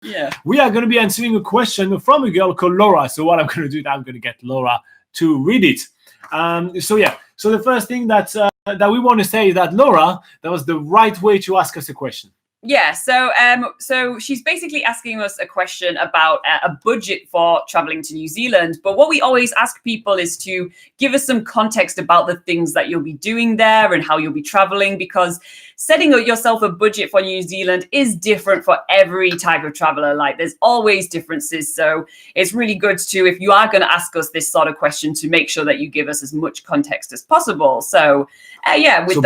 Yeah. We are going to be answering a question from a girl called Laura. So what I'm going to do is I'm going to get Laura to read it. So the first thing that we want to say is that Laura, that was the right way to ask us a question. Yeah, so she's basically asking us a question about a budget for traveling to New Zealand. But what we always ask people is to give us some context about the things that you'll be doing there and how you'll be traveling, because setting up yourself a budget for New Zealand is different for every type of traveler. Like, there's always differences. So it's really good to, if you are going to ask us this sort of question, to make sure that you give us as much context as possible. So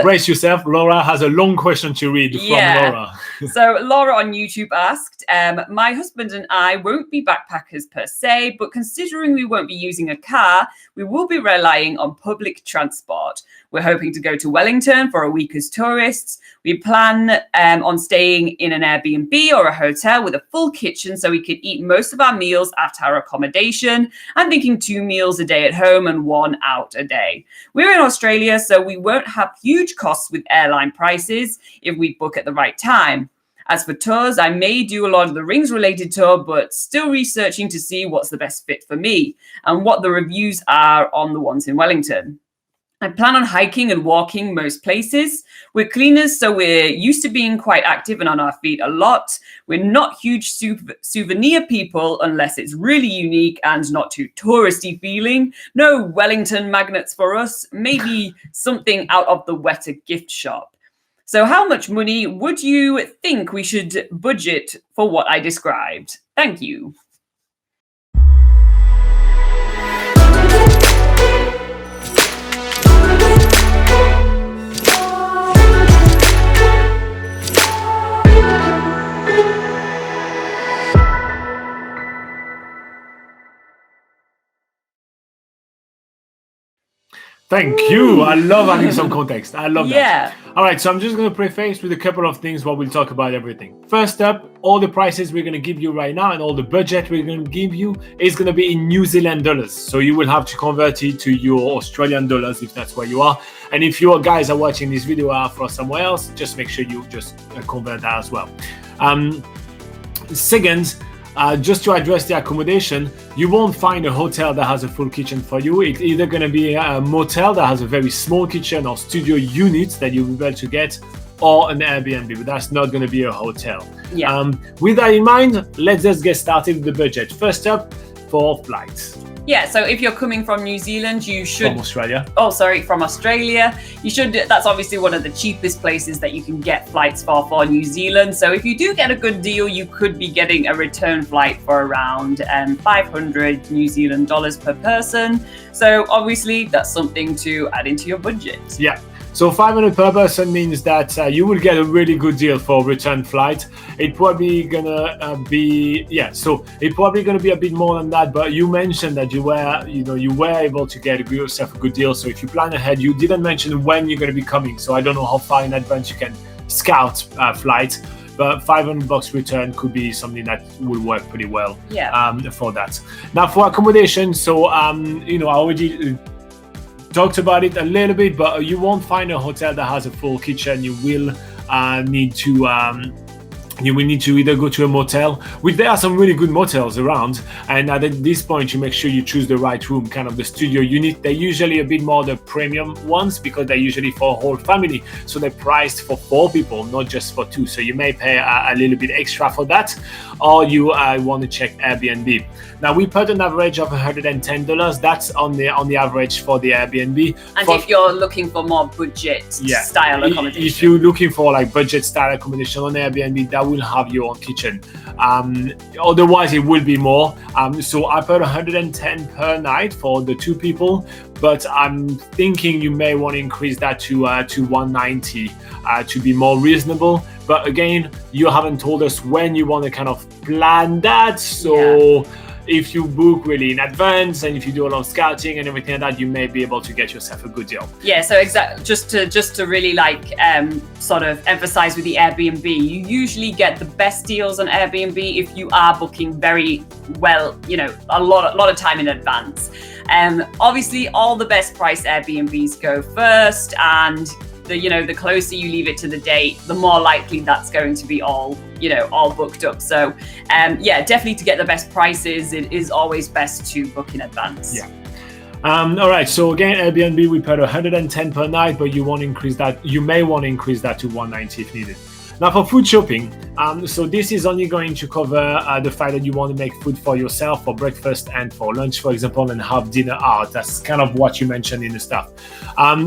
brace yourself. Laura has a long question to read from Laura. So Laura on YouTube asked, my husband and I won't be backpackers per se, but considering we won't be using a car, we will be relying on public transport. We're hoping to go to Wellington for a week as tourists. We plan on staying in an Airbnb or a hotel with a full kitchen so we could eat most of our meals at our accommodation. I'm thinking 2 meals a day at home and 1 out a day. We're in Australia, so we won't have huge costs with airline prices if we book at the right time. As for tours, I may do a Lord of the Rings related tour, but still researching to see what's the best fit for me and what the reviews are on the ones in Wellington. I plan on hiking and walking most places. We're cleaners, so we're used to being quite active and on our feet a lot. We're not huge souvenir people unless it's really unique and not too touristy feeling. No Wellington magnets for us, maybe something out of the Wetter gift shop. So how much money would you think we should budget for what I described? Thank you. Thank you. I love having some context. I love that. Yeah. All right, so I'm just going to preface with a couple of things while we'll talk about everything. First up, all the prices we're going to give you right now and all the budget we're going to give you is going to be in New Zealand dollars. So you will have to convert it to your Australian dollars if that's where you are. And if you guys are watching this video from somewhere else, just make sure you just convert that as well. Second, just to address the accommodation, you won't find a hotel that has a full kitchen for you. It's either going to be a motel that has a very small kitchen or studio units that you'll be able to get, or an Airbnb, but that's not going to be a hotel. Yeah. With that in mind, let's just get started with the budget. First up, for flights. Yeah, so if you're coming from New Zealand, you should... From Australia. Oh, sorry, from Australia. You should... That's obviously one of the cheapest places that you can get flights for New Zealand. So if you do get a good deal, you could be getting a return flight for around 500 New Zealand dollars per person. So obviously, that's something to add into your budget. Yeah. So 500 per person means that you will get a really good deal for return flight. It probably gonna be it probably gonna be a bit more than that. But you mentioned that you were able to get yourself a good deal. So if you plan ahead, you didn't mention when you're gonna be coming. So I don't know how far in advance you can scout flights. But $500 return could be something that will work pretty well. Yeah. For that. Now for accommodation, so I already talked about it a little bit, but you won't find a hotel that has a full kitchen. You will need to either go to a motel, which there are some really good motels around, and at this point you make sure you choose the right room, kind of the studio unit. They're usually a bit more the premium ones because they're usually for a whole family, so they're priced for 4 people, not just for 2. So you may pay a little bit extra for that, or you want to check Airbnb. Now we put an average of $110. That's on the average for the Airbnb. And if you're looking for more budget style accommodation, if you're looking for like budget style accommodation on Airbnb, that will have your own kitchen. Otherwise it will be more. So I put 110 per night for the 2 people, but I'm thinking you may want to increase that to 190 to be more reasonable. But again, you haven't told us when you want to kind of plan that. So if you book really in advance and if you do a lot of scouting and everything like that, you may be able to get yourself a good deal. Yeah, so just to really like sort of emphasize with the Airbnb, you usually get the best deals on Airbnb if you are booking very well, a lot of time in advance. Obviously all the best price Airbnbs go first, and the closer you leave it to the date, the more likely that's going to be all booked up. So definitely to get the best prices, it is always best to book in advance. Yeah. All right, so again, Airbnb, we paid 110 per night, but you may want to increase that to 190 if needed. Now for food shopping, so this is only going to cover the fact that you want to make food for yourself for breakfast and for lunch, for example, and have dinner out. That's kind of what you mentioned in the stuff.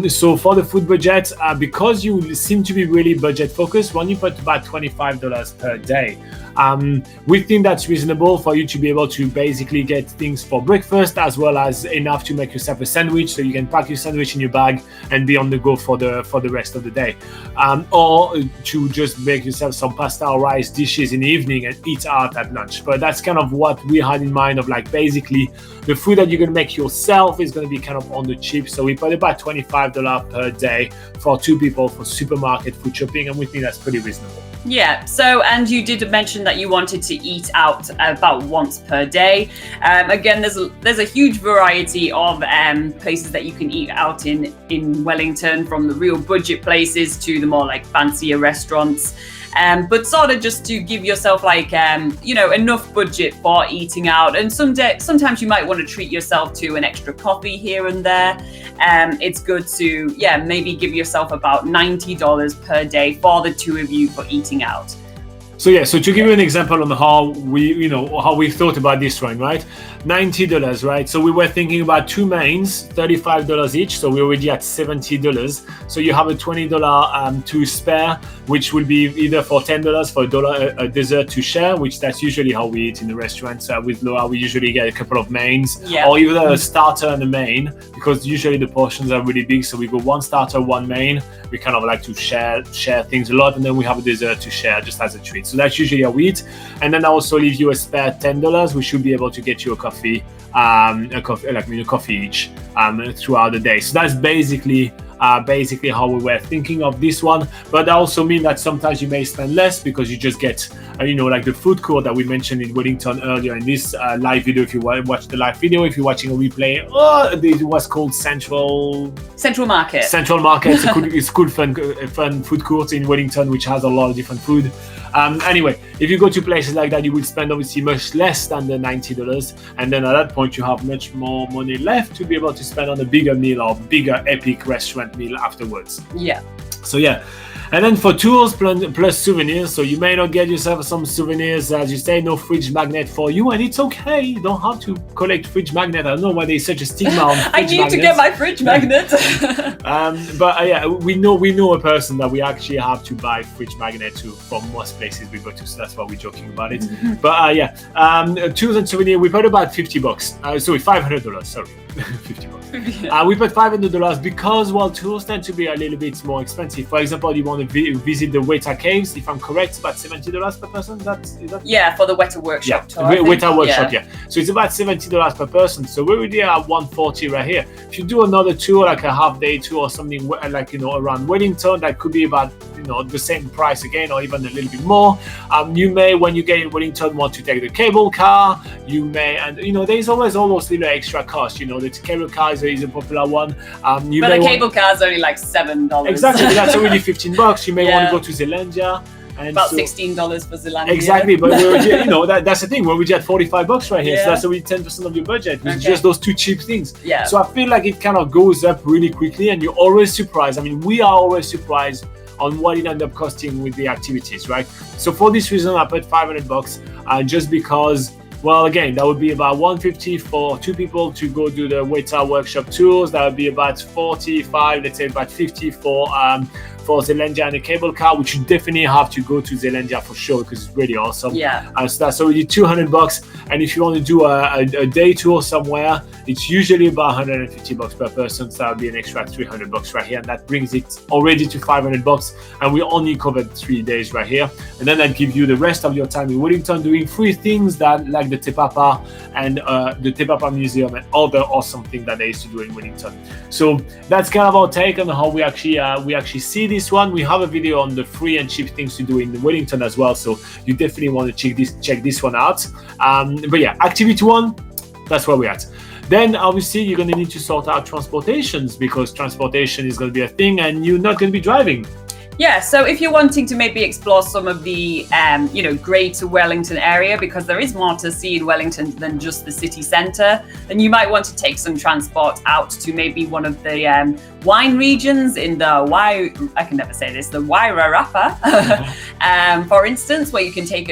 So for the food budget, because you seem to be really budget focused, when you put about $25 per day, we think that's reasonable for you to be able to basically get things for breakfast as well as enough to make yourself a sandwich, so you can pack your sandwich in your bag and be on the go for the rest of the day, or to just make yourself some pasta or rice dishes in the evening and eat out at lunch. But that's kind of what we had in mind, of like basically the food that you're going to make yourself is going to be kind of on the cheap. So we put about $25 per day for 2 people for supermarket food shopping, and we think that's pretty reasonable. Yeah, so, and you did mention that you wanted to eat out about once per day. Again, there's a huge variety of places that you can eat out in Wellington, from the real budget places to the more like fancier restaurants. But sort of just to give yourself like, enough budget for eating out. And sometimes you might want to treat yourself to an extra coffee here and there. It's good to, maybe give yourself about $90 per day for the 2 of you for eating out. So to give you an example on how we thought about this one, right? $90, right? So we were thinking about 2 mains, $35 each. So we're already at $70. So you have a $20 to spare, which will be either for $10 for $1 a dessert to share, which that's usually how we eat in the restaurants. With Laura, we usually get a couple of mains, or either a starter and a main, because usually the portions are really big. So we go 1 starter, 1 main. We kind of like to share things a lot, and then we have a dessert to share just as a treat. So that's usually how we eat. And then I also leave you a spare $10. We should be able to get you a coffee each throughout the day. So that's basically how we were thinking of this one. But that also means that sometimes you may spend less because you just get like the food court that we mentioned in Wellington earlier in this live video. If you watch the live video, if you're watching a replay, it was called Central Market. It's cool fun food court in Wellington, which has a lot of different food. Anyway, if you go to places like that, you would spend obviously much less than the $90, and then at that point you have much more money left to be able to spend on a bigger meal or bigger epic restaurant meal afterwards. So and then for tours plus souvenirs, so you may not get yourself some souvenirs, as you say, no fridge magnet for you, and it's okay. You don't have to collect fridge magnet. I don't know why there's such a stigma on fridge magnets. I need to get my fridge magnet. But we know a person that we actually have to buy fridge magnet to from most places we go to, so that's why we're joking about it. But tours and souvenir, we paid about $50. $500. Sorry. $50. We paid $500 because tours tend to be a little bit more expensive. For example, you want to visit the Weta Caves, if I'm correct, about $70 per person. Is that? Yeah, for the Weta Workshop tour. Weta Workshop, So it's about $70 per person. So we're already at $140 right here. If you do another tour, like a half-day tour or something like around Wellington, that could be about the same price again, or even a little bit more. You may, when you get in Wellington, want to take the cable car. You may, and there's always all those little extra costs. The cable car is a popular one. But the cable car is only like $7. Exactly, that's already $15. You may want to go to Zealandia. And about $16 for Zealandia. Exactly, but we're already, that's the thing. We're already at $45 right here, so that's already 10% of your budget. With just those 2 cheap things. So I feel like it kind of goes up really quickly, and you're always surprised. I mean, we are always surprised on what it ended up costing with the activities, right? So for this reason, I put $500, just because. Well, again, that would be about $150 for 2 people to go do the Weta Workshop tours. That would be about $45, let's say about $50 for Zealandia and a cable car, which you definitely have to go to Zealandia for sure because it's really awesome. So that's already $200. And if you want to do a day tour somewhere, it's usually about $150 per person. So that would be an extra $300 right here, and that brings it already to $500. And we only covered 3 days right here, and then that gives you the rest of your time in Wellington doing 3 things that like the Te Papa and the Te Papa Museum and other awesome things that there is to do in Wellington. So that's kind of our take on how we actually see this one. We have a video on the free and cheap things to do in Wellington as well, so you definitely want to check this one out. But activity 1, that's where we're at. Then obviously you're going to need to sort out transportations, because transportation is going to be a thing and you're not going to be driving. Yeah, so if you're wanting to maybe explore some of the, greater Wellington area, because there is more to see in Wellington than just the city centre, then you might want to take some transport out to maybe one of the wine regions in the Wairarapa, for instance, where you can take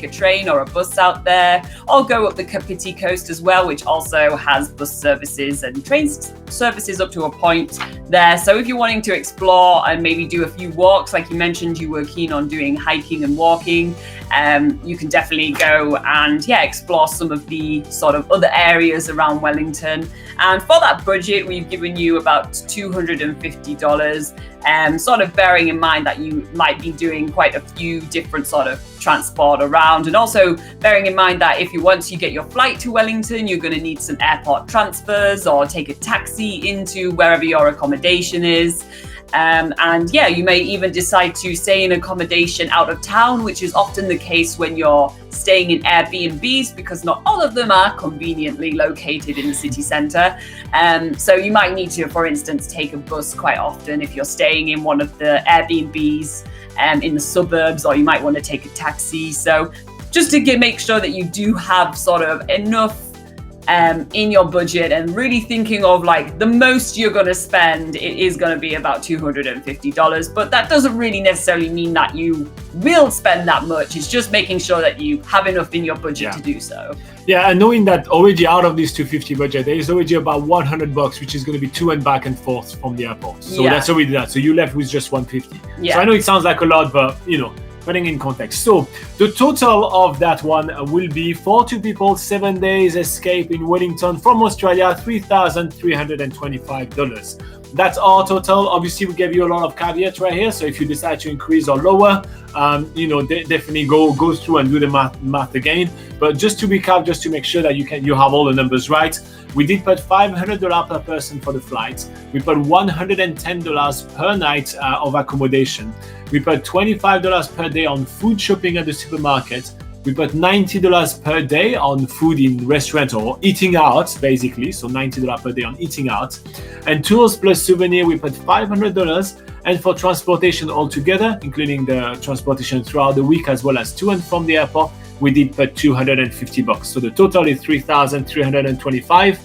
a train or a bus out there, or go up the Kapiti coast as well, which also has bus services and train services up to a point there. So if you're wanting to explore and maybe do a few walks, like you mentioned you were keen on doing hiking and walking, you can definitely go and explore some of the sort of other areas around Wellington. And for that budget, we've given you about $250, sort of bearing in mind that you might be doing quite a few different sort of transport around, and also bearing in mind that once you get your flight to Wellington, you're going to need some airport transfers or take a taxi into wherever your accommodation is. You may even decide to stay in accommodation out of town, which is often the case when you're staying in Airbnbs, because not all of them are conveniently located in the city centre. So you might need to, for instance, take a bus quite often if you're staying in one of the Airbnbs in the suburbs, or you might want to take a taxi. So just to make sure that you do have sort of enough in your budget, and really thinking of like the most you're going to spend, it is going to be about $250. But that doesn't really necessarily mean that you will spend that much. It's just making sure that you have enough in your budget to do so. Yeah, and knowing that already out of this $250 budget, there is already about $100, which is going to be to and back and forth from the airport. So that's already that. So you left with just $150. So I know it sounds like a lot, but putting in context. So the total of that one will be, for 2 people, 7 days escape in Wellington from Australia, $3,325. That's our total. Obviously, we gave you a lot of caveats right here. So if you decide to increase or lower, definitely go through and do the math again. But just to recap, just to make sure that you have all the numbers right, we did put $500 per person for the flight. We put $110 per night of accommodation. We put $25 per day on food shopping at the supermarket. We put $90 per day on food in restaurant or eating out, basically. So $90 per day on eating out. And tours plus souvenir, we put $500. And for transportation altogether, including the transportation throughout the week as well as to and from the airport, we did put $250. So the total is $3,325.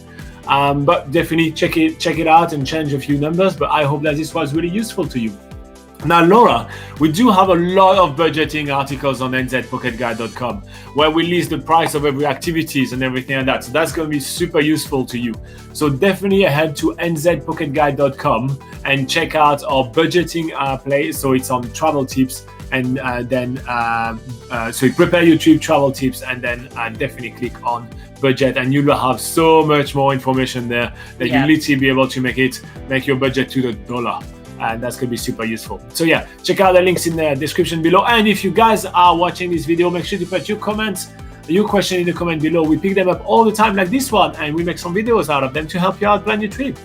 But definitely check it out and change a few numbers. But I hope that this was really useful to you. Now, Laura, we do have a lot of budgeting articles on nzpocketguide.com where we list the price of every activities and everything like that. So that's going to be super useful to you. So definitely head to nzpocketguide.com and check out our budgeting place. So it's on travel tips, and so you prepare your trip, travel tips, and then definitely click on budget, and you will have so much more information there that you literally be able to make your budget to the dollar. And that's going to be super useful. So check out the links in the description below. And if you guys are watching this video, make sure to put your comments, your question in the comment below. We pick them up all the time like this one, and we make some videos out of them to help you out plan your trip.